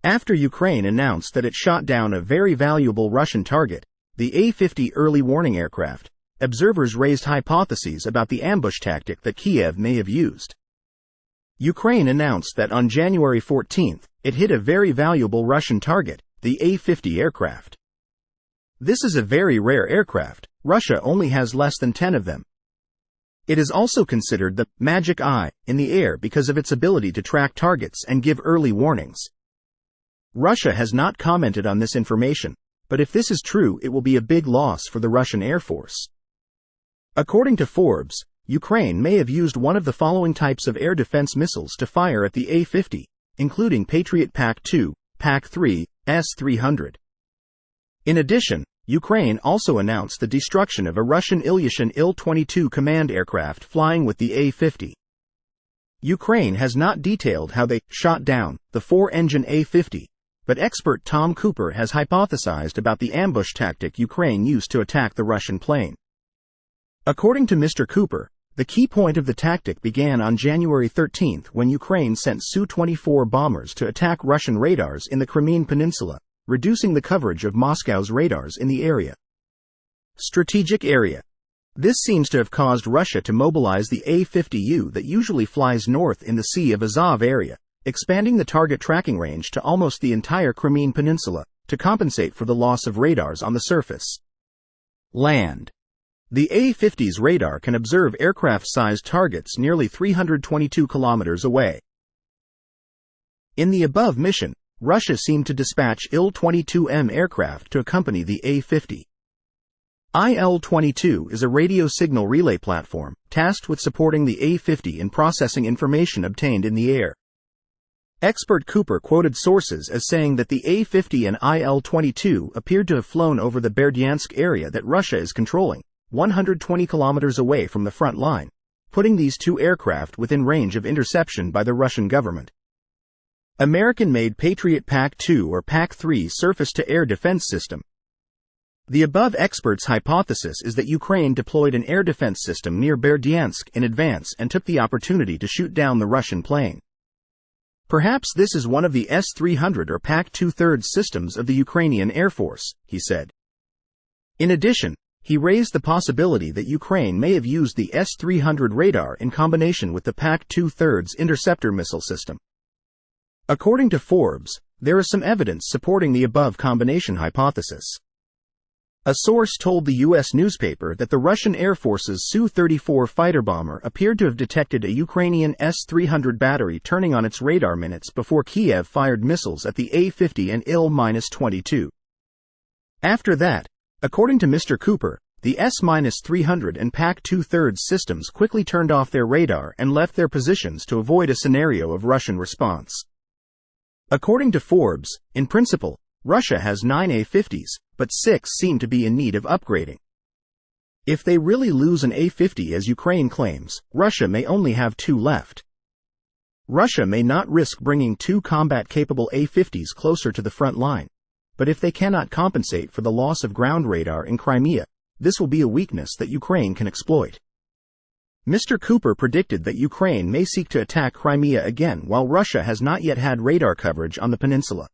After Ukraine announced that it shot down a very valuable Russian target, the A-50 early warning aircraft, observers raised hypotheses about the ambush tactic that Kiev may have used. Ukraine announced that on January 14, it hit a very valuable Russian target, the A-50 aircraft. This is a very rare aircraft. Russia only has less than 10 of them. It is also considered the magic eye in the air because of its ability to track targets and give early warnings. Russia has not commented on this information, but if this is true, it will be a big loss for the Russian Air Force. According to Forbes, Ukraine may have used one of the following types of air defense missiles to fire at the A-50, including Patriot PAC-2, PAC-3, S-300. In addition, Ukraine also announced the destruction of a Russian Ilyushin Il-22 command aircraft flying with the A-50. Ukraine has not detailed how they shot down the four-engine A-50, but expert Tom Cooper has hypothesized about the ambush tactic Ukraine used to attack the Russian plane. According to Mr. Cooper, the key point of the tactic began on January 13 when Ukraine sent Su-24 bombers to attack Russian radars in the Crimean Peninsula, reducing the coverage of Moscow's radars in the area. Strategic area. This seems to have caused Russia to mobilize the A-50U that usually flies north in the Sea of Azov area, expanding the target tracking range to almost the entire Crimean Peninsula, to compensate for the loss of radars on the surface. Land. The A-50's radar can observe aircraft-sized targets nearly 322 kilometers away. In the above mission, Russia seemed to dispatch Il-22M aircraft to accompany the A-50. Il-22 is a radio signal relay platform, tasked with supporting the A-50 in processing information obtained in the air. Expert Cooper quoted sources as saying that the A-50 and Il-22 appeared to have flown over the Berdyansk area that Russia is controlling, 120 kilometers away from the front line, putting these two aircraft within range of interception by the Russian government. American-made Patriot PAC-2 or PAC-3 surface-to-air defense system. The above expert's hypothesis is that Ukraine deployed an air defense system near Berdyansk in advance and took the opportunity to shoot down the Russian plane. Perhaps this is one of the S-300 or PAC-2/3 systems of the Ukrainian Air Force, he said. In addition, he raised the possibility that Ukraine may have used the S-300 radar in combination with the PAC-2/3 interceptor missile system. According to Forbes, there is some evidence supporting the above combination hypothesis. A source told the U.S. newspaper that the Russian Air Force's Su-34 fighter bomber appeared to have detected a Ukrainian S-300 battery turning on its radar minutes before Kiev fired missiles at the A-50 and Il-22. After that, according to Mr. Cooper, the S-300 and PAC-2/3 systems quickly turned off their radar and left their positions to avoid a scenario of Russian response. According to Forbes, in principle, Russia has 9 A-50s, but 6 seem to be in need of upgrading. If they really lose an A-50 as Ukraine claims, Russia may only have 2 left. Russia may not risk bringing 2 combat-capable A-50s closer to the front line, but if they cannot compensate for the loss of ground radar in Crimea, this will be a weakness that Ukraine can exploit. Mr. Cooper predicted that Ukraine may seek to attack Crimea again while Russia has not yet had radar coverage on the peninsula.